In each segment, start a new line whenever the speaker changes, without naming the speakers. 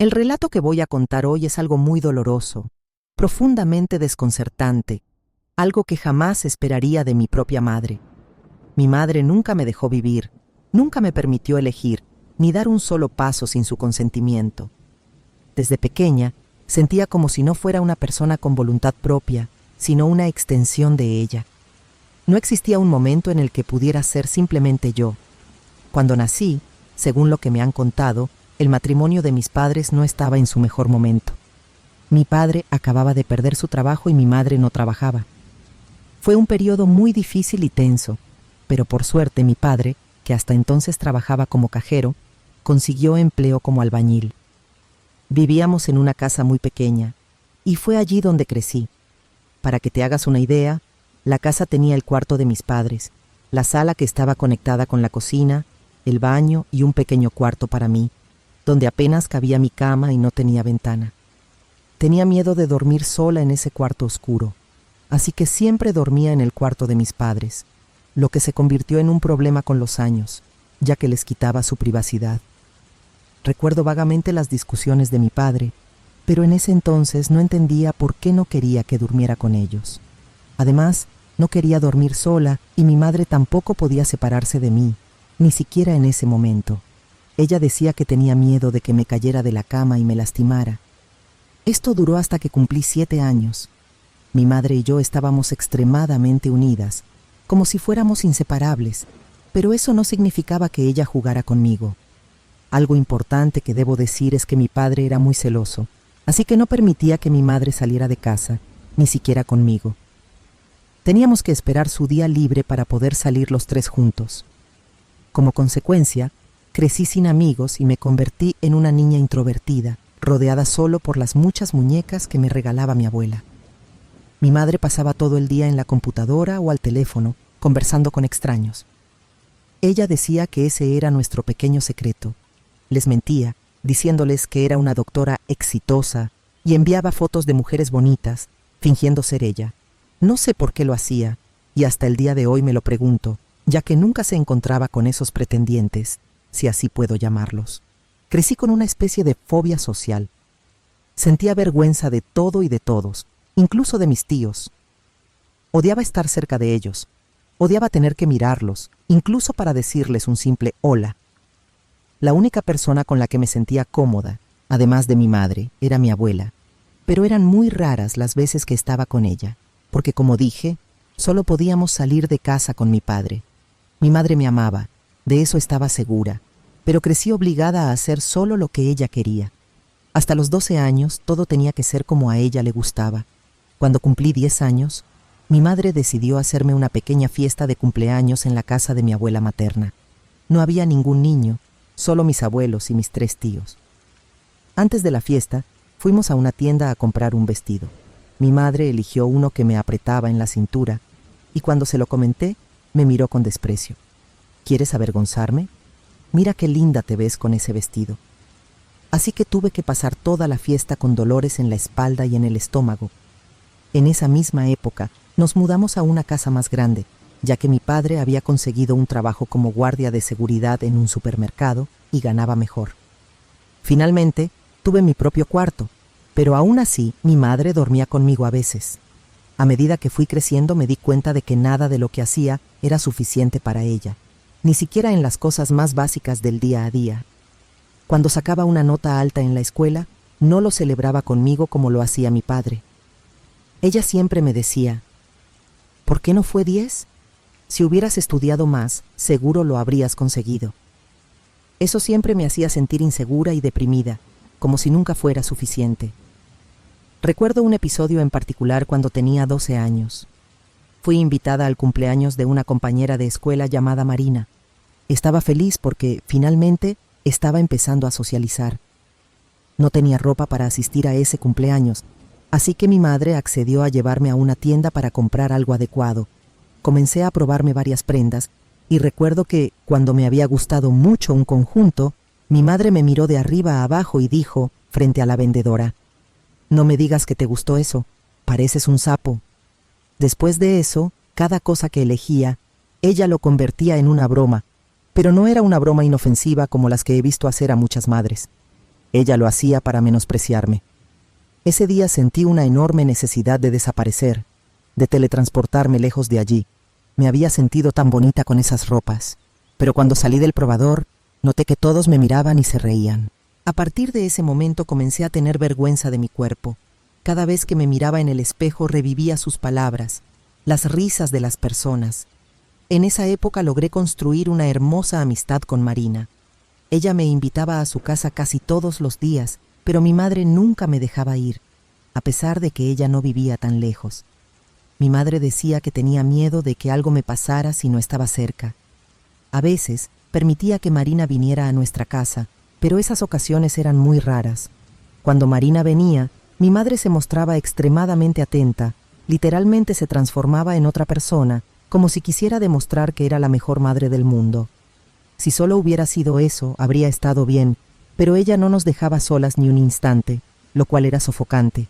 El relato que voy a contar hoy es algo muy doloroso, profundamente desconcertante, algo que jamás esperaría de mi propia madre. Mi madre nunca me dejó vivir, nunca me permitió elegir, ni dar un solo paso sin su consentimiento. Desde pequeña, sentía como si no fuera una persona con voluntad propia, sino una extensión de ella. No existía un momento en el que pudiera ser simplemente yo. Cuando nací, según lo que me han contado, el matrimonio de mis padres no estaba en su mejor momento. Mi padre acababa de perder su trabajo y mi madre no trabajaba. Fue un periodo muy difícil y tenso, pero por suerte mi padre, que hasta entonces trabajaba como cajero, consiguió empleo como albañil. Vivíamos en una casa muy pequeña, y fue allí donde crecí. Para que te hagas una idea, la casa tenía el cuarto de mis padres, la sala que estaba conectada con la cocina, el baño y un pequeño cuarto para mí, donde apenas cabía mi cama y no tenía ventana. Tenía miedo de dormir sola en ese cuarto oscuro, así que siempre dormía en el cuarto de mis padres, lo que se convirtió en un problema con los años, ya que les quitaba su privacidad. Recuerdo vagamente las discusiones de mi padre, pero en ese entonces no entendía por qué no quería que durmiera con ellos. Además, no quería dormir sola y mi madre tampoco podía separarse de mí, ni siquiera en ese momento. Ella decía que tenía miedo de que me cayera de la cama y me lastimara. Esto duró hasta que cumplí 7 años. Mi madre y yo estábamos extremadamente unidas, como si fuéramos inseparables, pero eso no significaba que ella jugara conmigo. Algo importante que debo decir es que mi padre era muy celoso, así que no permitía que mi madre saliera de casa, ni siquiera conmigo. Teníamos que esperar su día libre para poder salir los 3 juntos. Como consecuencia, crecí sin amigos y me convertí en una niña introvertida, rodeada solo por las muchas muñecas que me regalaba mi abuela. Mi madre pasaba todo el día en la computadora o al teléfono, conversando con extraños. Ella decía que ese era nuestro pequeño secreto. Les mentía, diciéndoles que era una doctora exitosa y enviaba fotos de mujeres bonitas, fingiendo ser ella. No sé por qué lo hacía, y hasta el día de hoy me lo pregunto, ya que nunca se encontraba con esos pretendientes, si así puedo llamarlos. Crecí con una especie de fobia social. Sentía vergüenza de todo y de todos, incluso de mis tíos. Odiaba estar cerca de ellos. Odiaba tener que mirarlos, incluso para decirles un simple hola. La única persona con la que me sentía cómoda, además de mi madre, era mi abuela, pero eran muy raras las veces que estaba con ella, porque como dije, solo podíamos salir de casa con mi padre. Mi madre me amaba, de eso estaba segura, pero crecí obligada a hacer solo lo que ella quería. Hasta los 12 años todo tenía que ser como a ella le gustaba. Cuando cumplí 10 años, mi madre decidió hacerme una pequeña fiesta de cumpleaños en la casa de mi abuela materna. No había ningún niño, solo mis abuelos y mis 3 tíos. Antes de la fiesta, fuimos a una tienda a comprar un vestido. Mi madre eligió uno que me apretaba en la cintura, y cuando se lo comenté, me miró con desprecio. ¿Quieres avergonzarme? Mira qué linda te ves con ese vestido. Así que tuve que pasar toda la fiesta con dolores en la espalda y en el estómago. En esa misma época, nos mudamos a una casa más grande, ya que mi padre había conseguido un trabajo como guardia de seguridad en un supermercado y ganaba mejor. Finalmente, tuve mi propio cuarto, pero aún así mi madre dormía conmigo a veces. A medida que fui creciendo me di cuenta de que nada de lo que hacía era suficiente para ella, ni siquiera en las cosas más básicas del día a día. Cuando sacaba una nota alta en la escuela, no lo celebraba conmigo como lo hacía mi padre. Ella siempre me decía, ¿por qué no fue 10? Si hubieras estudiado más, seguro lo habrías conseguido. Eso siempre me hacía sentir insegura y deprimida, como si nunca fuera suficiente. Recuerdo un episodio en particular cuando tenía 12 años. Fui invitada al cumpleaños de una compañera de escuela llamada Marina. Estaba feliz porque, finalmente, estaba empezando a socializar. No tenía ropa para asistir a ese cumpleaños, así que mi madre accedió a llevarme a una tienda para comprar algo adecuado. Comencé a probarme varias prendas y recuerdo que, cuando me había gustado mucho un conjunto, mi madre me miró de arriba a abajo y dijo, frente a la vendedora, «No me digas que te gustó eso, pareces un sapo». Después de eso, cada cosa que elegía, ella lo convertía en una broma, pero no era una broma inofensiva como las que he visto hacer a muchas madres. Ella lo hacía para menospreciarme. Ese día sentí una enorme necesidad de desaparecer, de teletransportarme lejos de allí. Me había sentido tan bonita con esas ropas, pero cuando salí del probador, noté que todos me miraban y se reían. A partir de ese momento comencé a tener vergüenza de mi cuerpo. Cada vez que me miraba en el espejo revivía sus palabras, las risas de las personas. En esa época logré construir una hermosa amistad con Marina. Ella me invitaba a su casa casi todos los días, pero mi madre nunca me dejaba ir, a pesar de que ella no vivía tan lejos. Mi madre decía que tenía miedo de que algo me pasara si no estaba cerca. A veces permitía que Marina viniera a nuestra casa, pero esas ocasiones eran muy raras. Cuando Marina venía, mi madre se mostraba extremadamente atenta, literalmente se transformaba en otra persona, como si quisiera demostrar que era la mejor madre del mundo. Si solo hubiera sido eso, habría estado bien, pero ella no nos dejaba solas ni un instante, lo cual era sofocante.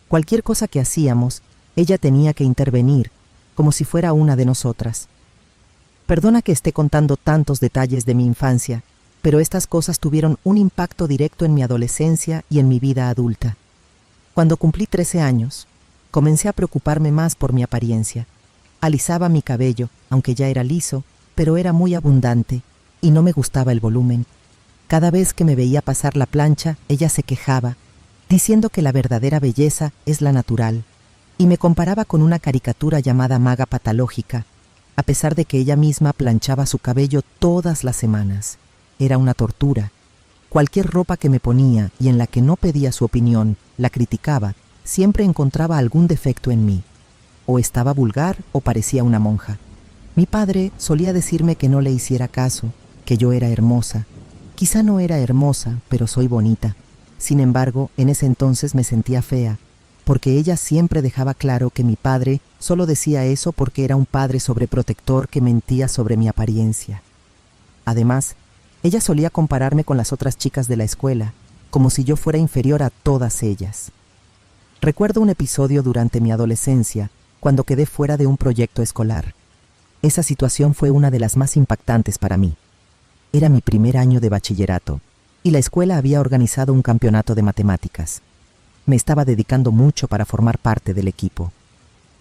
Cualquier cosa que hacíamos, ella tenía que intervenir, como si fuera una de nosotras. Perdona que esté contando tantos detalles de mi infancia, pero estas cosas tuvieron un impacto directo en mi adolescencia y en mi vida adulta. Cuando cumplí 13 años, comencé a preocuparme más por mi apariencia. Alisaba mi cabello, aunque ya era liso, pero era muy abundante, y no me gustaba el volumen. Cada vez que me veía pasar la plancha, ella se quejaba, diciendo que la verdadera belleza es la natural, y me comparaba con una caricatura llamada Maga Patológica, a pesar de que ella misma planchaba su cabello todas las semanas. Era una tortura. Cualquier ropa que me ponía y en la que no pedía su opinión, la criticaba, siempre encontraba algún defecto en mí. O estaba vulgar o parecía una monja. Mi padre solía decirme que no le hiciera caso, que yo era hermosa. Quizá no era hermosa, pero soy bonita. Sin embargo, en ese entonces me sentía fea, porque ella siempre dejaba claro que mi padre solo decía eso porque era un padre sobreprotector que mentía sobre mi apariencia. Además, ella solía compararme con las otras chicas de la escuela, como si yo fuera inferior a todas ellas. Recuerdo un episodio durante mi adolescencia, cuando quedé fuera de un proyecto escolar. Esa situación fue una de las más impactantes para mí. Era mi primer año de bachillerato, y la escuela había organizado un campeonato de matemáticas. Me estaba dedicando mucho para formar parte del equipo.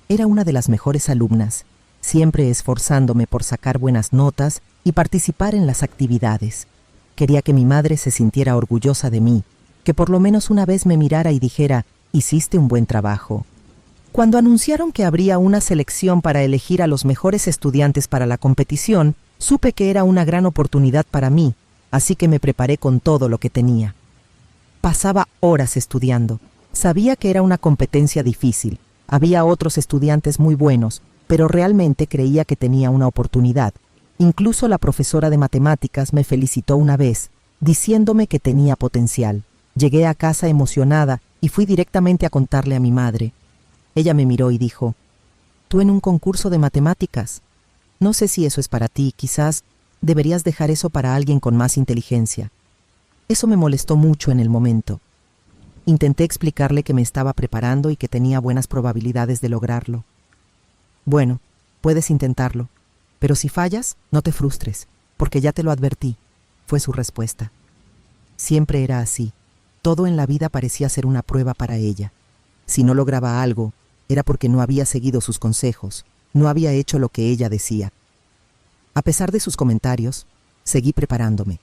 Era una de las mejores alumnas, siempre esforzándome por sacar buenas notas y participar en las actividades. Quería que mi madre se sintiera orgullosa de mí, que por lo menos una vez me mirara y dijera, «Hiciste un buen trabajo». Cuando anunciaron que habría una selección para elegir a los mejores estudiantes para la competición, supe que era una gran oportunidad para mí, así que me preparé con todo lo que tenía. Pasaba horas estudiando. Sabía que era una competencia difícil. Había otros estudiantes muy buenos, pero realmente creía que tenía una oportunidad. Incluso la profesora de matemáticas me felicitó una vez, diciéndome que tenía potencial. Llegué a casa emocionada y fui directamente a contarle a mi madre. Ella me miró y dijo, «¿Tú en un concurso de matemáticas? No sé si eso es para ti, quizás deberías dejar eso para alguien con más inteligencia». Eso me molestó mucho en el momento. Intenté explicarle que me estaba preparando y que tenía buenas probabilidades de lograrlo. «Bueno, puedes intentarlo, pero si fallas, no te frustres, porque ya te lo advertí», fue su respuesta. Siempre era así. Todo en la vida parecía ser una prueba para ella. Si no lograba algo, era porque no había seguido sus consejos, no había hecho lo que ella decía. A pesar de sus comentarios, seguí preparándome.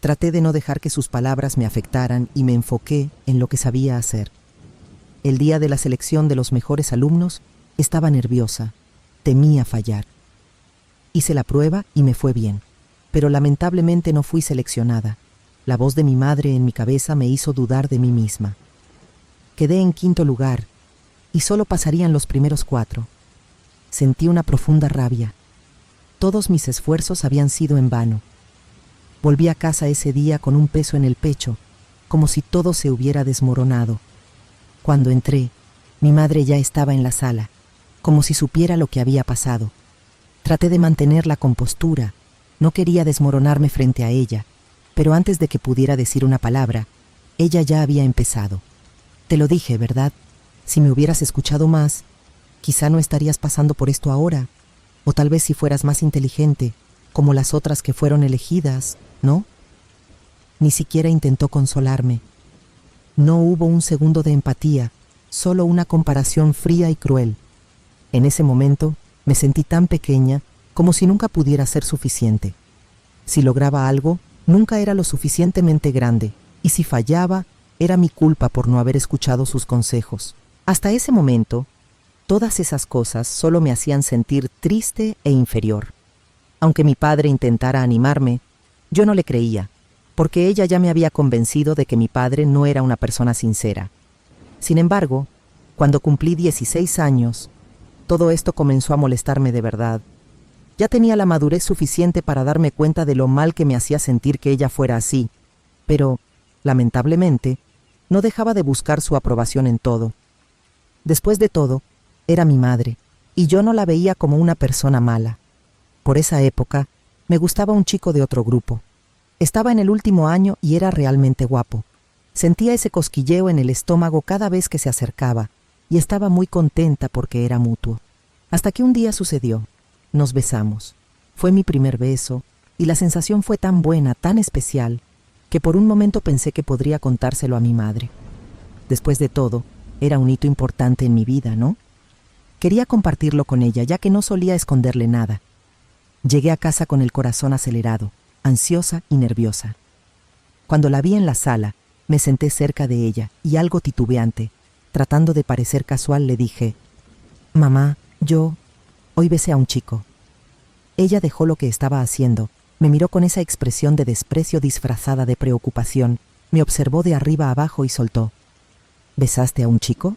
Traté de no dejar que sus palabras me afectaran y me enfoqué en lo que sabía hacer. El día de la selección de los mejores alumnos, estaba nerviosa, temía fallar. Hice la prueba y me fue bien, pero lamentablemente no fui seleccionada. La voz de mi madre en mi cabeza me hizo dudar de mí misma. Quedé en 5º lugar, y solo pasarían los primeros 4. Sentí una profunda rabia. Todos mis esfuerzos habían sido en vano. Volví a casa ese día con un peso en el pecho, como si todo se hubiera desmoronado. Cuando entré, mi madre ya estaba en la sala, como si supiera lo que había pasado. Traté de mantener la compostura, no quería desmoronarme frente a ella, pero antes de que pudiera decir una palabra, ella ya había empezado. «Te lo dije, ¿verdad? Si me hubieras escuchado más, quizá no estarías pasando por esto ahora, o tal vez si fueras más inteligente, como las otras que fueron elegidas, ¿no?» Ni siquiera intentó consolarme. No hubo un segundo de empatía, solo una comparación fría y cruel. En ese momento me sentí tan pequeña como si nunca pudiera ser suficiente. Si lograba algo, nunca era lo suficientemente grande, y si fallaba, era mi culpa por no haber escuchado sus consejos. Hasta ese momento, todas esas cosas solo me hacían sentir triste e inferior. Aunque mi padre intentara animarme, yo no le creía, porque ella ya me había convencido de que mi padre no era una persona sincera. Sin embargo, cuando cumplí 16 años, todo esto comenzó a molestarme de verdad. Ya tenía la madurez suficiente para darme cuenta de lo mal que me hacía sentir que ella fuera así, pero, lamentablemente, no dejaba de buscar su aprobación en todo. Después de todo, era mi madre, y yo no la veía como una persona mala. Por esa época, me gustaba un chico de otro grupo. Estaba en el último año y era realmente guapo. Sentía ese cosquilleo en el estómago cada vez que se acercaba, y estaba muy contenta porque era mutuo. Hasta que un día sucedió. Nos besamos. Fue mi primer beso, y la sensación fue tan buena, tan especial, que por un momento pensé que podría contárselo a mi madre. Después de todo, era un hito importante en mi vida, ¿no? Quería compartirlo con ella, ya que no solía esconderle nada. Llegué a casa con el corazón acelerado, ansiosa y nerviosa. Cuando la vi en la sala, me senté cerca de ella y algo titubeante, tratando de parecer casual, le dije: «Mamá, hoy besé a un chico». Ella dejó lo que estaba haciendo, me miró con esa expresión de desprecio disfrazada de preocupación, me observó de arriba abajo y soltó: «¿Besaste a un chico?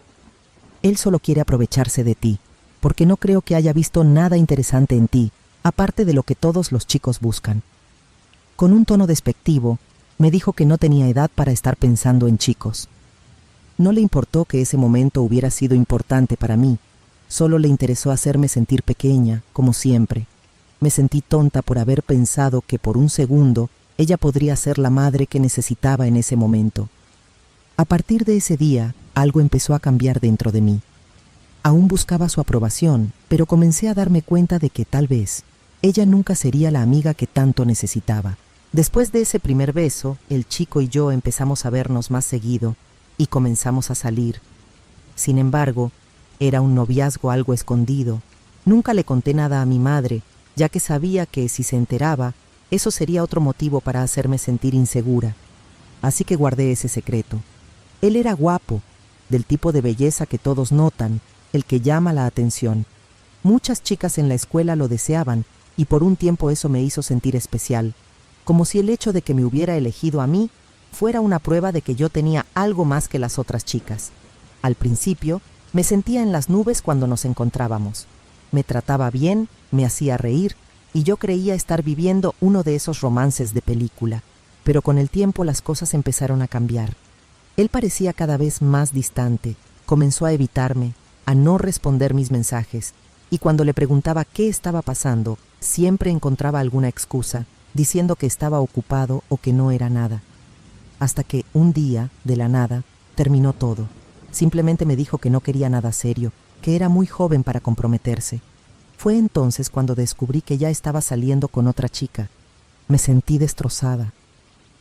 Él solo quiere aprovecharse de ti, porque no creo que haya visto nada interesante en ti, aparte de lo que todos los chicos buscan». Con un tono despectivo, me dijo que no tenía edad para estar pensando en chicos. No le importó que ese momento hubiera sido importante para mí, solo le interesó hacerme sentir pequeña, como siempre. Me sentí tonta por haber pensado que por un segundo ella podría ser la madre que necesitaba en ese momento. A partir de ese día, algo empezó a cambiar dentro de mí. Aún buscaba su aprobación, pero comencé a darme cuenta de que tal vez ella nunca sería la amiga que tanto necesitaba. Después de ese primer beso, el chico y yo empezamos a vernos más seguido y comenzamos a salir. Sin embargo, era un noviazgo algo escondido. Nunca le conté nada a mi madre, ya que sabía que si se enteraba, eso sería otro motivo para hacerme sentir insegura. Así que guardé ese secreto. Él era guapo, del tipo de belleza que todos notan, el que llama la atención. Muchas chicas en la escuela lo deseaban y por un tiempo eso me hizo sentir especial, como si el hecho de que me hubiera elegido a mí fuera una prueba de que yo tenía algo más que las otras chicas. Al principio, me sentía en las nubes cuando nos encontrábamos. Me trataba bien, me hacía reír, y yo creía estar viviendo uno de esos romances de película. Pero con el tiempo las cosas empezaron a cambiar. Él parecía cada vez más distante, comenzó a evitarme, a no responder mis mensajes, y cuando le preguntaba qué estaba pasando, siempre encontraba alguna excusa, diciendo que estaba ocupado o que no era nada. Hasta que, un día, de la nada, terminó todo. Simplemente me dijo que no quería nada serio, que era muy joven para comprometerse. Fue entonces cuando descubrí que ya estaba saliendo con otra chica. Me sentí destrozada.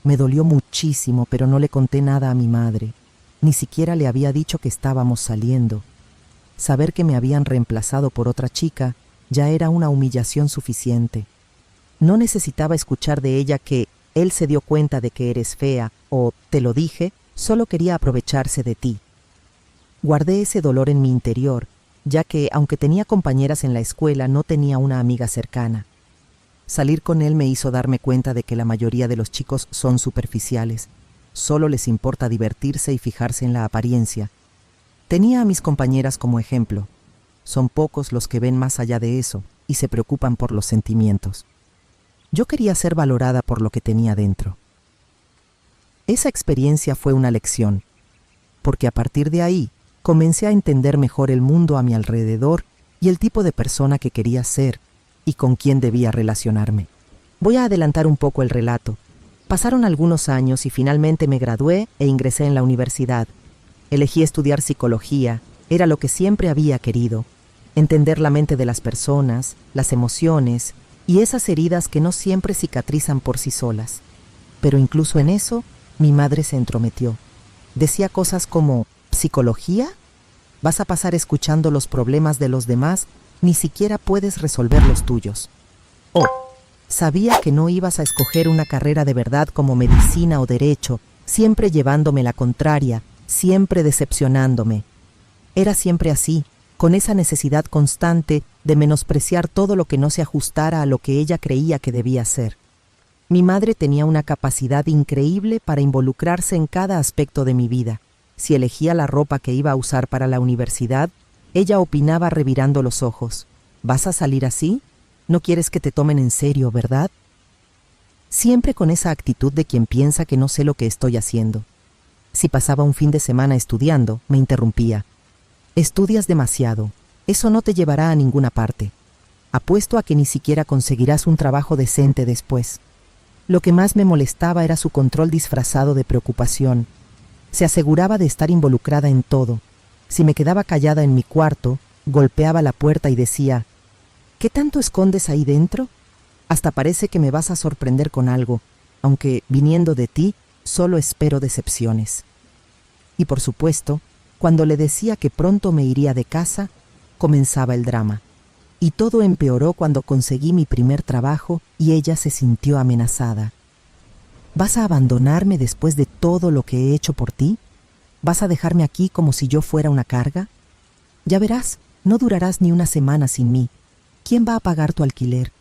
Me dolió muchísimo, pero no le conté nada a mi madre. Ni siquiera le había dicho que estábamos saliendo. Saber que me habían reemplazado por otra chica ya era una humillación suficiente. No necesitaba escuchar de ella que él se dio cuenta de que eres fea o te lo dije, solo quería aprovecharse de ti. Guardé ese dolor en mi interior, ya que, aunque tenía compañeras en la escuela, no tenía una amiga cercana. Salir con él me hizo darme cuenta de que la mayoría de los chicos son superficiales. Solo les importa divertirse y fijarse en la apariencia. Tenía a mis compañeras como ejemplo. Son pocos los que ven más allá de eso y se preocupan por los sentimientos. Yo quería ser valorada por lo que tenía dentro. Esa experiencia fue una lección, porque a partir de ahí comencé a entender mejor el mundo a mi alrededor y el tipo de persona que quería ser y con quién debía relacionarme. Voy a adelantar un poco el relato. Pasaron algunos años y finalmente me gradué e ingresé en la universidad. Elegí estudiar psicología, era lo que siempre había querido. Entender la mente de las personas, las emociones y esas heridas que no siempre cicatrizan por sí solas. Pero incluso en eso, mi madre se entrometió. Decía cosas como, ¿psicología? Vas a pasar escuchando los problemas de los demás, ni siquiera puedes resolver los tuyos. Oh, sabía que no ibas a escoger una carrera de verdad como medicina o derecho, siempre llevándome la contraria, siempre decepcionándome. Era siempre así, con esa necesidad constante de menospreciar todo lo que no se ajustara a lo que ella creía que debía ser. Mi madre tenía una capacidad increíble para involucrarse en cada aspecto de mi vida. Si elegía la ropa que iba a usar para la universidad, ella opinaba revirando los ojos. ¿Vas a salir así? No quieres que te tomen en serio, ¿verdad? Siempre con esa actitud de quien piensa que no sé lo que estoy haciendo. Si pasaba un fin de semana estudiando, me interrumpía. Estudias demasiado. Eso no te llevará a ninguna parte. Apuesto a que ni siquiera conseguirás un trabajo decente después. Lo que más me molestaba era su control disfrazado de preocupación. Se aseguraba de estar involucrada en todo. Si me quedaba callada en mi cuarto, golpeaba la puerta y decía, ¿qué tanto escondes ahí dentro? Hasta parece que me vas a sorprender con algo, aunque, viniendo de ti, solo espero decepciones. Y por supuesto, cuando le decía que pronto me iría de casa, comenzaba el drama. Y todo empeoró cuando conseguí mi primer trabajo y ella se sintió amenazada. ¿Vas a abandonarme después de todo lo que he hecho por ti? ¿Vas a dejarme aquí como si yo fuera una carga? Ya verás, no durarás ni una semana sin mí. ¿Quién va a pagar tu alquiler?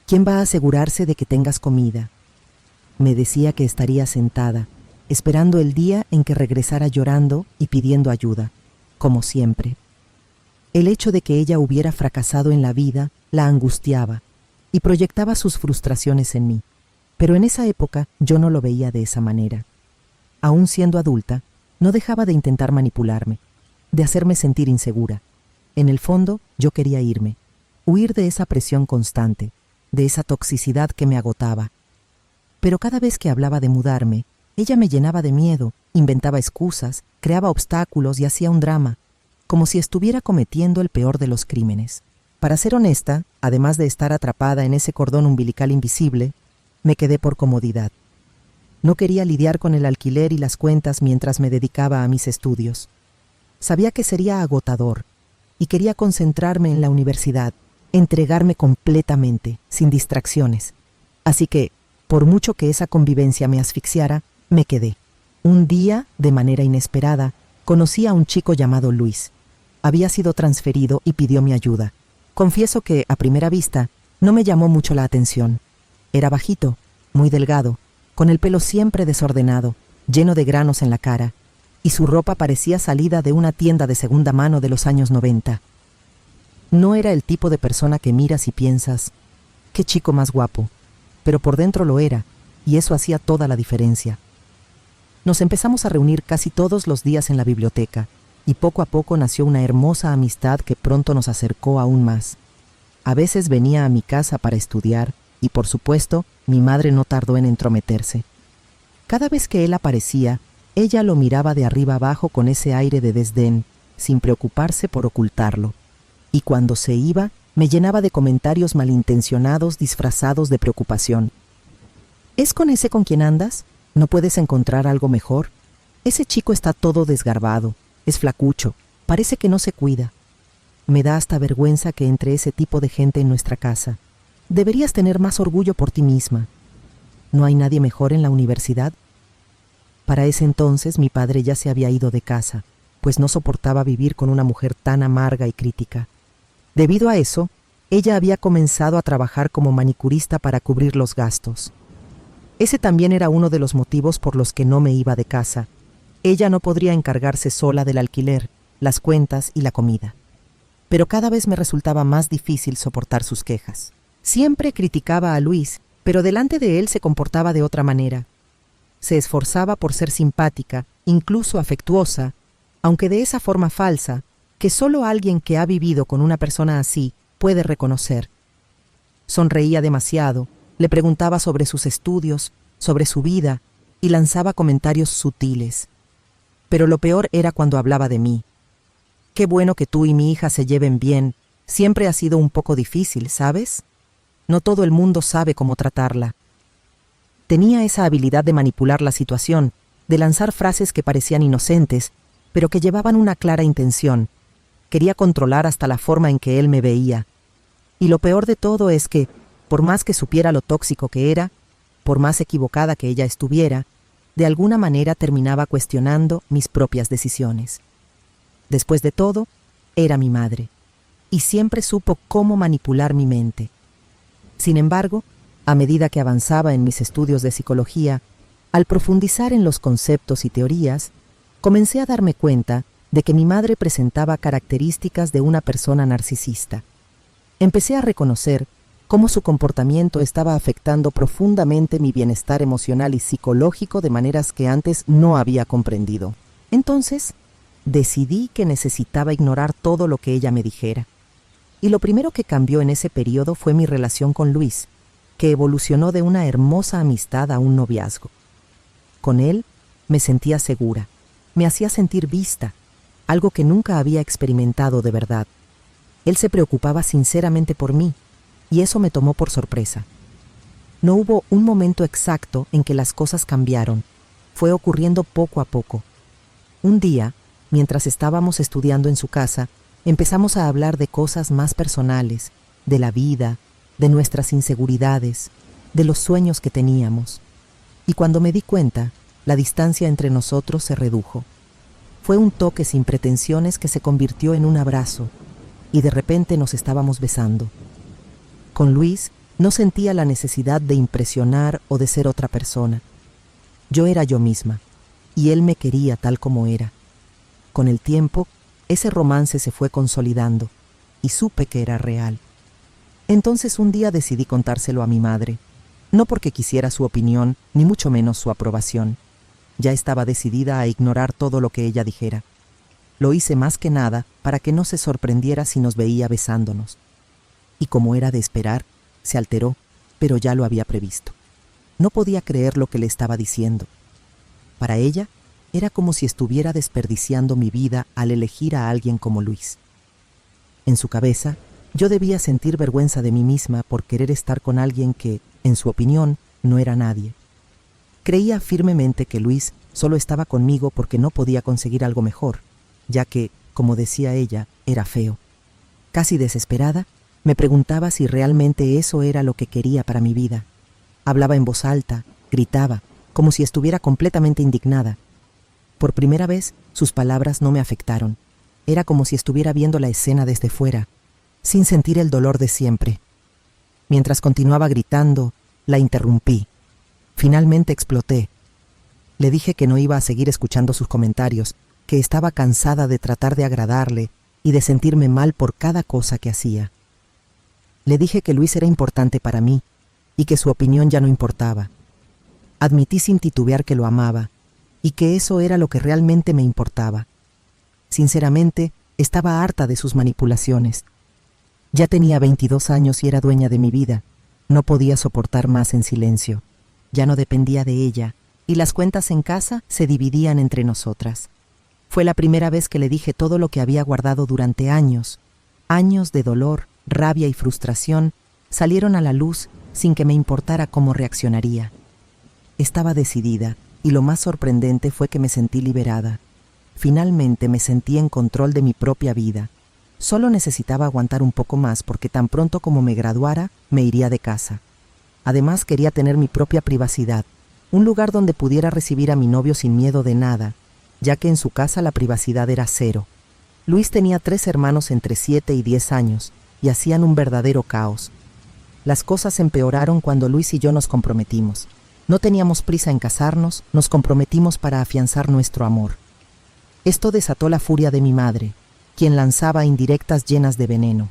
¿Quién va a asegurarse de que tengas comida? Me decía que estaría sentada, esperando el día en que regresara llorando y pidiendo ayuda, como siempre. El hecho de que ella hubiera fracasado en la vida la angustiaba y proyectaba sus frustraciones en mí. Pero en esa época yo no lo veía de esa manera. Aún siendo adulta, no dejaba de intentar manipularme, de hacerme sentir insegura. En el fondo, yo quería irme, huir de esa presión constante, de esa toxicidad que me agotaba. Pero cada vez que hablaba de mudarme, ella me llenaba de miedo, inventaba excusas, creaba obstáculos y hacía un drama, como si estuviera cometiendo el peor de los crímenes. Para ser honesta, además de estar atrapada en ese cordón umbilical invisible, me quedé por comodidad. No quería lidiar con el alquiler y las cuentas mientras me dedicaba a mis estudios. Sabía que sería agotador y quería concentrarme en la universidad, entregarme completamente, sin distracciones. Así que, por mucho que esa convivencia me asfixiara, me quedé. Un día, de manera inesperada, conocí a un chico llamado Luis. Había sido transferido y pidió mi ayuda. Confieso que, a primera vista, no me llamó mucho la atención. Era bajito, muy delgado, con el pelo siempre desordenado, lleno de granos en la cara, y su ropa parecía salida de una tienda de segunda mano de los años 90. No era el tipo de persona que miras y piensas, «qué chico más guapo», pero por dentro lo era, y eso hacía toda la diferencia. Nos empezamos a reunir casi todos los días en la biblioteca, y poco a poco nació una hermosa amistad que pronto nos acercó aún más. A veces venía a mi casa para estudiar, y por supuesto, mi madre no tardó en entrometerse. Cada vez que él aparecía, ella lo miraba de arriba abajo con ese aire de desdén, sin preocuparse por ocultarlo. Y cuando se iba, me llenaba de comentarios malintencionados disfrazados de preocupación. ¿Es con ese con quien andas? ¿No puedes encontrar algo mejor? Ese chico está todo desgarbado, es flacucho, parece que no se cuida. Me da hasta vergüenza que entre ese tipo de gente en nuestra casa. Deberías tener más orgullo por ti misma. ¿No hay nadie mejor en la universidad? Para ese entonces mi padre ya se había ido de casa, pues no soportaba vivir con una mujer tan amarga y crítica. Debido a eso, ella había comenzado a trabajar como manicurista para cubrir los gastos. Ese también era uno de los motivos por los que no me iba de casa. Ella no podría encargarse sola del alquiler, las cuentas y la comida. Pero cada vez me resultaba más difícil soportar sus quejas. Siempre criticaba a Luis, pero delante de él se comportaba de otra manera. Se esforzaba por ser simpática, incluso afectuosa, aunque de esa forma falsa, que solo alguien que ha vivido con una persona así puede reconocer. Sonreía demasiado, le preguntaba sobre sus estudios, sobre su vida, y lanzaba comentarios sutiles. Pero lo peor era cuando hablaba de mí. Qué bueno que tú y mi hija se lleven bien. Siempre ha sido un poco difícil, ¿sabes? No todo el mundo sabe cómo tratarla. Tenía esa habilidad de manipular la situación, de lanzar frases que parecían inocentes, pero que llevaban una clara intención. Quería controlar hasta la forma en que él me veía. Y lo peor de todo es que, por más que supiera lo tóxico que era, por más equivocada que ella estuviera, de alguna manera terminaba cuestionando mis propias decisiones. Después de todo, era mi madre, y siempre supo cómo manipular mi mente. Sin embargo, a medida que avanzaba en mis estudios de psicología, al profundizar en los conceptos y teorías, comencé a darme cuenta de que mi madre presentaba características de una persona narcisista. Empecé a reconocer cómo su comportamiento estaba afectando profundamente mi bienestar emocional y psicológico de maneras que antes no había comprendido. Entonces, decidí que necesitaba ignorar todo lo que ella me dijera. Y lo primero que cambió en ese periodo fue mi relación con Luis, que evolucionó de una hermosa amistad a un noviazgo. Con él me sentía segura, me hacía sentir vista, algo que nunca había experimentado de verdad. Él se preocupaba sinceramente por mí, y eso me tomó por sorpresa. No hubo un momento exacto en que las cosas cambiaron, fue ocurriendo poco a poco. Un día, mientras estábamos estudiando en su casa, empezamos a hablar de cosas más personales, de la vida, de nuestras inseguridades, de los sueños que teníamos. Y cuando me di cuenta, la distancia entre nosotros se redujo. Fue un toque sin pretensiones que se convirtió en un abrazo, y de repente nos estábamos besando. Con Luis no sentía la necesidad de impresionar o de ser otra persona. Yo era yo misma, y él me quería tal como era. Con el tiempo, ese romance se fue consolidando, y supe que era real. Entonces un día decidí contárselo a mi madre, no porque quisiera su opinión, ni mucho menos su aprobación. Ya estaba decidida a ignorar todo lo que ella dijera. Lo hice más que nada para que no se sorprendiera si nos veía besándonos. Y como era de esperar, se alteró, pero ya lo había previsto. No podía creer lo que le estaba diciendo. Para ella, era como si estuviera desperdiciando mi vida al elegir a alguien como Luis. En su cabeza, yo debía sentir vergüenza de mí misma por querer estar con alguien que, en su opinión, no era nadie. Creía firmemente que Luis solo estaba conmigo porque no podía conseguir algo mejor, ya que, como decía ella, era feo. Casi desesperada, me preguntaba si realmente eso era lo que quería para mi vida. Hablaba en voz alta, gritaba, como si estuviera completamente indignada. Por primera vez, sus palabras no me afectaron. Era como si estuviera viendo la escena desde fuera, sin sentir el dolor de siempre. Mientras continuaba gritando, la interrumpí. Finalmente exploté. Le dije que no iba a seguir escuchando sus comentarios, que estaba cansada de tratar de agradarle y de sentirme mal por cada cosa que hacía. Le dije que Luis era importante para mí y que su opinión ya no importaba. Admití sin titubear que lo amaba y que eso era lo que realmente me importaba. Sinceramente, estaba harta de sus manipulaciones. Ya tenía 22 años y era dueña de mi vida. No podía soportar más en silencio. Ya no dependía de ella y las cuentas en casa se dividían entre nosotras. Fue la primera vez que le dije todo lo que había guardado durante años. Años de dolor, rabia y frustración salieron a la luz sin que me importara cómo reaccionaría. Estaba decidida, y lo más sorprendente fue que me sentí liberada. Finalmente me sentí en control de mi propia vida. Solo necesitaba aguantar un poco más porque tan pronto como me graduara, me iría de casa. Además quería tener mi propia privacidad, un lugar donde pudiera recibir a mi novio sin miedo de nada, ya que en su casa la privacidad era cero. Luis tenía 3 hermanos entre 7 y 10 años, y hacían un verdadero caos. Las cosas empeoraron cuando Luis y yo nos comprometimos. No teníamos prisa en casarnos, nos comprometimos para afianzar nuestro amor. Esto desató la furia de mi madre, quien lanzaba indirectas llenas de veneno.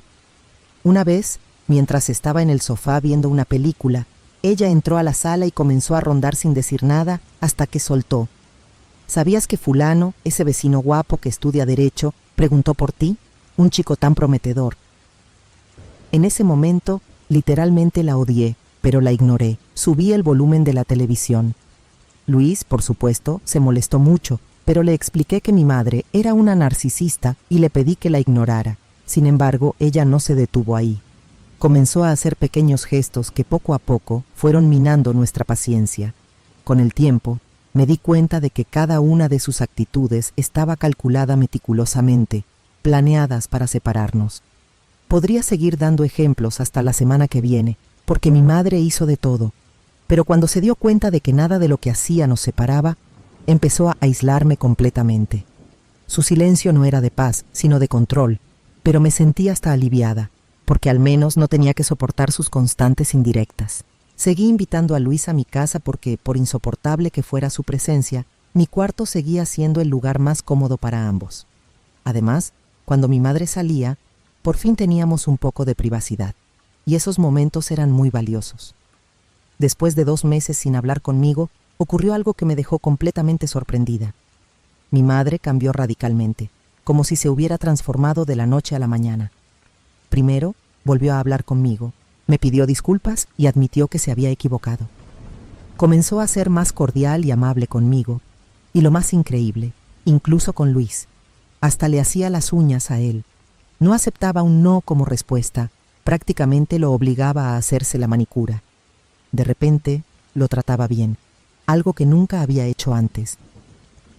Una vez, mientras estaba en el sofá viendo una película, ella entró a la sala y comenzó a rondar sin decir nada hasta que soltó. ¿Sabías que fulano, ese vecino guapo que estudia Derecho, preguntó por ti? Un chico tan prometedor. En ese momento, literalmente la odié, pero la ignoré. Subí el volumen de la televisión. Luis, por supuesto, se molestó mucho, pero le expliqué que mi madre era una narcisista y le pedí que la ignorara. Sin embargo, ella no se detuvo ahí. Comenzó a hacer pequeños gestos que poco a poco fueron minando nuestra paciencia. Con el tiempo, me di cuenta de que cada una de sus actitudes estaba calculada meticulosamente, planeadas para separarnos. Podría seguir dando ejemplos hasta la semana que viene, porque mi madre hizo de todo, pero cuando se dio cuenta de que nada de lo que hacía nos separaba, empezó a aislarme completamente. Su silencio no era de paz, sino de control, pero me sentí hasta aliviada, porque al menos no tenía que soportar sus constantes indirectas. Seguí invitando a Luis a mi casa porque, por insoportable que fuera su presencia, mi cuarto seguía siendo el lugar más cómodo para ambos. Además, cuando mi madre salía, por fin teníamos un poco de privacidad, y esos momentos eran muy valiosos. Después de 2 meses sin hablar conmigo, ocurrió algo que me dejó completamente sorprendida. Mi madre cambió radicalmente, como si se hubiera transformado de la noche a la mañana. Primero, volvió a hablar conmigo, me pidió disculpas y admitió que se había equivocado. Comenzó a ser más cordial y amable conmigo, y lo más increíble, incluso con Luis. Hasta le hacía las uñas a él. No aceptaba un no como respuesta, prácticamente lo obligaba a hacerse la manicura. De repente, lo trataba bien, algo que nunca había hecho antes.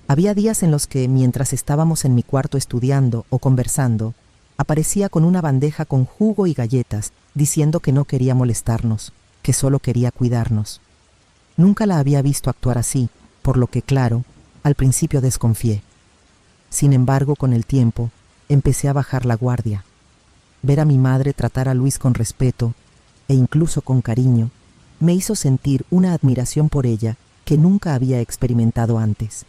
Había días en los que, mientras estábamos en mi cuarto estudiando o conversando, aparecía con una bandeja con jugo y galletas, diciendo que no quería molestarnos, que solo quería cuidarnos. Nunca la había visto actuar así, por lo que, claro, al principio desconfié. Sin embargo, con el tiempo, empecé a bajar la guardia. Ver a mi madre tratar a Luis con respeto, e incluso con cariño, me hizo sentir una admiración por ella que nunca había experimentado antes.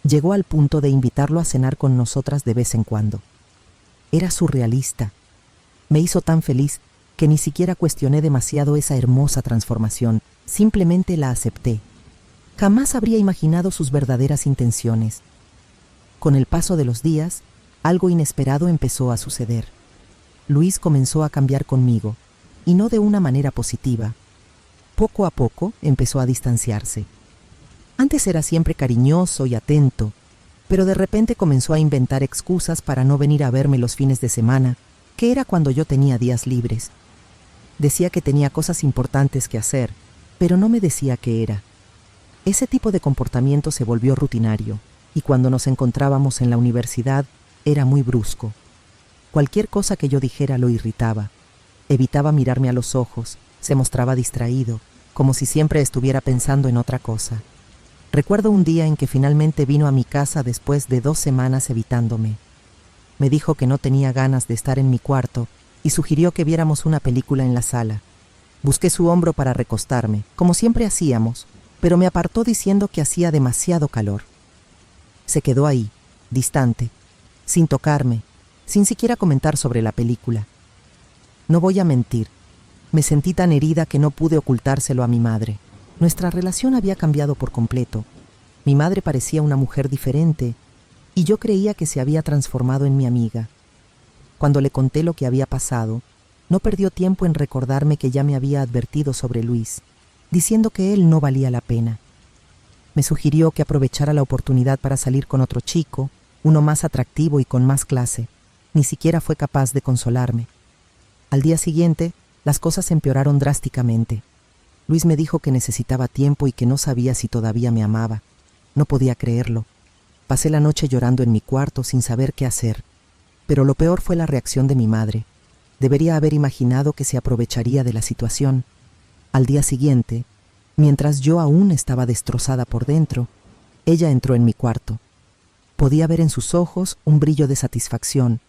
Llegó al punto de invitarlo a cenar con nosotras de vez en cuando. Era surrealista. Me hizo tan feliz que ni siquiera cuestioné demasiado esa hermosa transformación, simplemente la acepté. Jamás habría imaginado sus verdaderas intenciones. Con el paso de los días, algo inesperado empezó a suceder. Luis comenzó a cambiar conmigo, y no de una manera positiva. Poco a poco empezó a distanciarse. Antes era siempre cariñoso y atento, pero de repente comenzó a inventar excusas para no venir a verme los fines de semana, que era cuando yo tenía días libres. Decía que tenía cosas importantes que hacer, pero no me decía qué era. Ese tipo de comportamiento se volvió rutinario, y cuando nos encontrábamos en la universidad era muy brusco. Cualquier cosa que yo dijera lo irritaba. Evitaba mirarme a los ojos, se mostraba distraído, como si siempre estuviera pensando en otra cosa. Recuerdo un día en que finalmente vino a mi casa después de 2 semanas evitándome. Me dijo que no tenía ganas de estar en mi cuarto y sugirió que viéramos una película en la sala. Busqué su hombro para recostarme, como siempre hacíamos, pero me apartó diciendo que hacía demasiado calor. Se quedó ahí, distante, sin tocarme, sin siquiera comentar sobre la película. No voy a mentir, me sentí tan herida que no pude ocultárselo a mi madre. Nuestra relación había cambiado por completo. Mi madre parecía una mujer diferente y yo creía que se había transformado en mi amiga. Cuando le conté lo que había pasado, no perdió tiempo en recordarme que ya me había advertido sobre Luis, diciendo que él no valía la pena. Me sugirió que aprovechara la oportunidad para salir con otro chico, uno más atractivo y con más clase. Ni siquiera fue capaz de consolarme. Al día siguiente, las cosas empeoraron drásticamente. Luis me dijo que necesitaba tiempo y que no sabía si todavía me amaba. No podía creerlo. Pasé la noche llorando en mi cuarto sin saber qué hacer. Pero lo peor fue la reacción de mi madre. Debería haber imaginado que se aprovecharía de la situación. Al día siguiente, mientras yo aún estaba destrozada por dentro, ella entró en mi cuarto. Podía ver en sus ojos un brillo de satisfacción,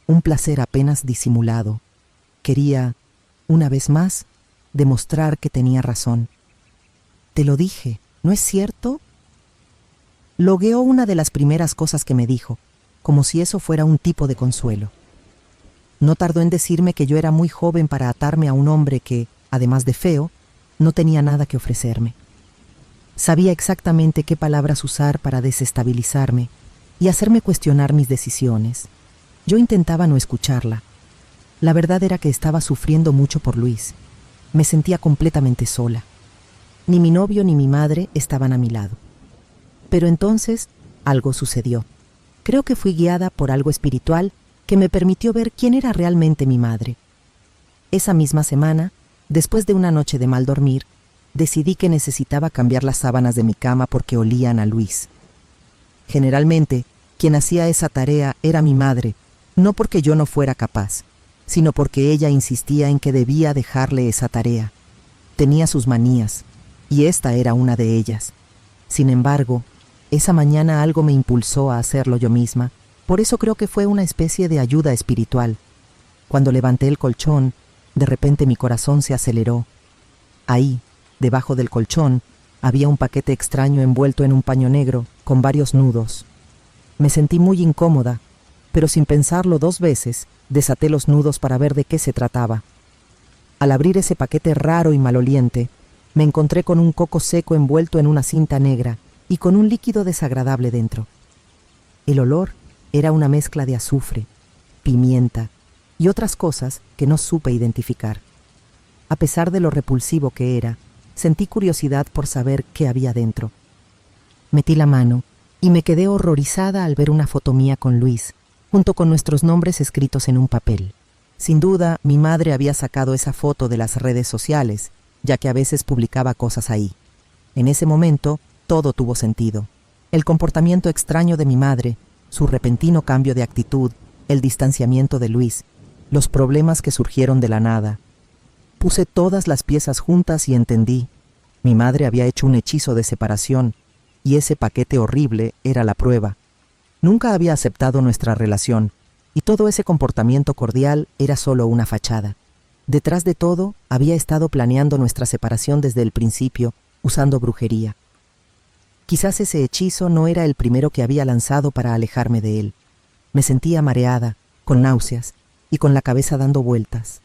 un placer apenas disimulado. Quería, una vez más, demostrar que tenía razón. «Te lo dije, ¿no es cierto?». Logueó una de las primeras cosas que me dijo, como si eso fuera un tipo de consuelo. No tardó en decirme que yo era muy joven para atarme a un hombre que, además de feo, no tenía nada que ofrecerme. Sabía exactamente qué palabras usar para desestabilizarme y hacerme cuestionar mis decisiones. Yo intentaba no escucharla. La verdad era que estaba sufriendo mucho por Luis. Me sentía completamente sola. Ni mi novio ni mi madre estaban a mi lado. Pero entonces algo sucedió. Creo que fui guiada por algo espiritual que me permitió ver quién era realmente mi madre. Esa misma semana, después de una noche de mal dormir, decidí que necesitaba cambiar las sábanas de mi cama porque olían a Luis. Generalmente, quien hacía esa tarea era mi madre, no porque yo no fuera capaz, sino porque ella insistía en que debía dejarle esa tarea. Tenía sus manías, y esta era una de ellas. Sin embargo, esa mañana algo me impulsó a hacerlo yo misma, por eso creo que fue una especie de ayuda espiritual. Cuando levanté el colchón, de repente mi corazón se aceleró. Ahí, debajo del colchón, había un paquete extraño envuelto en un paño negro, con varios nudos. Me sentí muy incómoda, pero sin pensarlo 2 veces, desaté los nudos para ver de qué se trataba. Al abrir ese paquete raro y maloliente, me encontré con un coco seco envuelto en una cinta negra y con un líquido desagradable dentro. El olor era una mezcla de azufre, pimienta y otras cosas que no supe identificar. A pesar de lo repulsivo que era, sentí curiosidad por saber qué había dentro. Metí la mano y me quedé horrorizada al ver una foto mía con Luis, junto con nuestros nombres escritos en un papel. Sin duda, mi madre había sacado esa foto de las redes sociales, ya que a veces publicaba cosas ahí. En ese momento, todo tuvo sentido. El comportamiento extraño de mi madre, su repentino cambio de actitud, el distanciamiento de Luis, los problemas que surgieron de la nada. Puse todas las piezas juntas y entendí. Mi madre había hecho un hechizo de separación, y ese paquete horrible era la prueba. Nunca había aceptado nuestra relación, y todo ese comportamiento cordial era solo una fachada. Detrás de todo, había estado planeando nuestra separación desde el principio, usando brujería. Quizás ese hechizo no era el primero que había lanzado para alejarme de él. Me sentía mareada, con náuseas, y con la cabeza dando vueltas.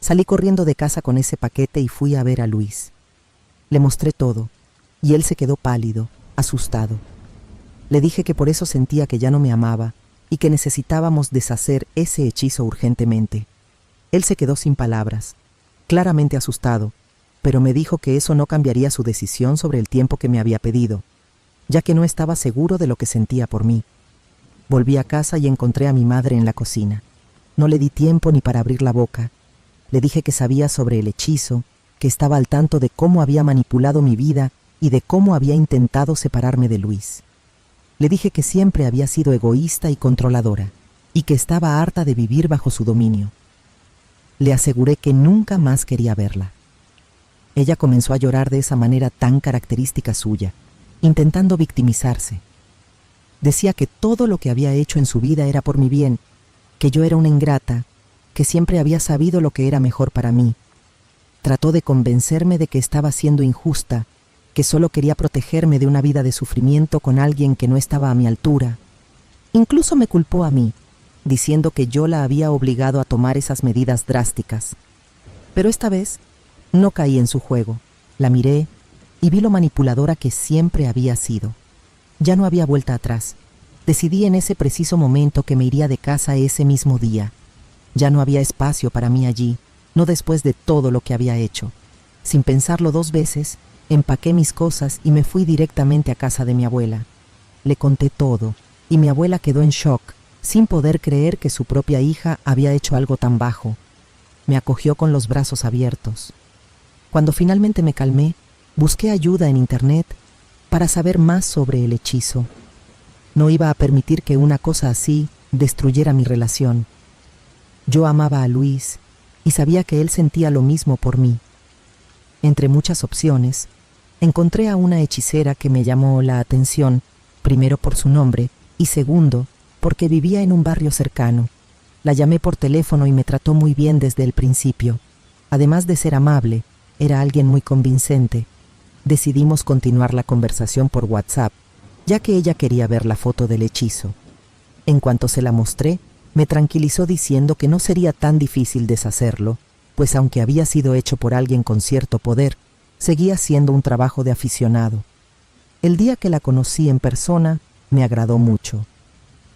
Salí corriendo de casa con ese paquete y fui a ver a Luis. Le mostré todo, y él se quedó pálido, asustado. Le dije que por eso sentía que ya no me amaba y que necesitábamos deshacer ese hechizo urgentemente. Él se quedó sin palabras, claramente asustado, pero me dijo que eso no cambiaría su decisión sobre el tiempo que me había pedido, ya que no estaba seguro de lo que sentía por mí. Volví a casa y encontré a mi madre en la cocina. No le di tiempo ni para abrir la boca. Le dije que sabía sobre el hechizo, que estaba al tanto de cómo había manipulado mi vida y de cómo había intentado separarme de Luis. Le dije que siempre había sido egoísta y controladora, y que estaba harta de vivir bajo su dominio. Le aseguré que nunca más quería verla. Ella comenzó a llorar de esa manera tan característica suya, intentando victimizarse. Decía que todo lo que había hecho en su vida era por mi bien, que yo era una ingrata, que siempre había sabido lo que era mejor para mí. Trató de convencerme de que estaba siendo injusta, que solo quería protegerme de una vida de sufrimiento con alguien que no estaba a mi altura. Incluso me culpó a mí, diciendo que yo la había obligado a tomar esas medidas drásticas. Pero esta vez no caí en su juego. La miré y vi lo manipuladora que siempre había sido. Ya no había vuelta atrás. Decidí en ese preciso momento que me iría de casa ese mismo día. Ya no había espacio para mí allí, no después de todo lo que había hecho. Sin pensarlo 2 veces, empaqué mis cosas y me fui directamente a casa de mi abuela. Le conté todo, y mi abuela quedó en shock, sin poder creer que su propia hija había hecho algo tan bajo. Me acogió con los brazos abiertos. Cuando finalmente me calmé, busqué ayuda en internet para saber más sobre el hechizo. No iba a permitir que una cosa así destruyera mi relación. Yo amaba a Luis y sabía que él sentía lo mismo por mí. Entre muchas opciones, encontré a una hechicera que me llamó la atención, primero por su nombre y segundo, porque vivía en un barrio cercano. La llamé por teléfono y me trató muy bien desde el principio. Además de ser amable, era alguien muy convincente. Decidimos continuar la conversación por WhatsApp, ya que ella quería ver la foto del hechizo. En cuanto se la mostré, me tranquilizó diciendo que no sería tan difícil deshacerlo, pues aunque había sido hecho por alguien con cierto poder, seguía siendo un trabajo de aficionado. El día que la conocí en persona, me agradó mucho.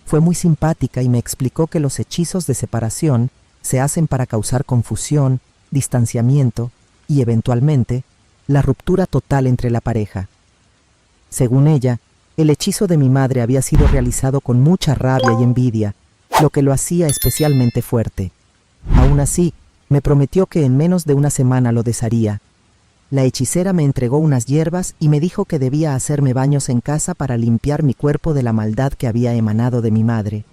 Fue muy simpática y me explicó que los hechizos de separación se hacen para causar confusión, distanciamiento y, eventualmente, la ruptura total entre la pareja. Según ella, el hechizo de mi madre había sido realizado con mucha rabia y envidia, lo que lo hacía especialmente fuerte. Aún así, Me prometió que en menos de una semana lo desharía. La hechicera me entregó unas hierbas y me dijo que debía hacerme baños en casa para limpiar mi cuerpo de la maldad que había emanado de mi madre.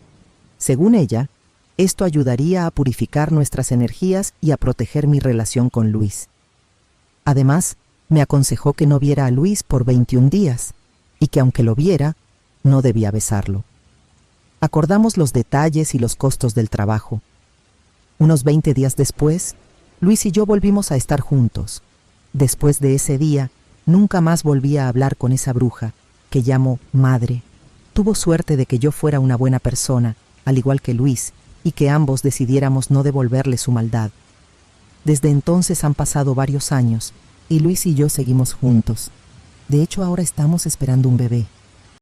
Según ella, esto ayudaría a purificar nuestras energías y a proteger mi relación con Luis. Además, me aconsejó que no viera a Luis por 21 días y que aunque lo viera, no debía besarlo. Acordamos los detalles y los costos del trabajo. Unos 20 días después, Luis y yo volvimos a estar juntos. Después de ese día, nunca más volví a hablar con esa bruja, que llamo madre. Tuvo suerte de que yo fuera una buena persona, al igual que Luis, y que ambos decidiéramos no devolverle su maldad. Desde entonces han pasado varios años, y Luis y yo seguimos juntos. De hecho, ahora estamos esperando un bebé.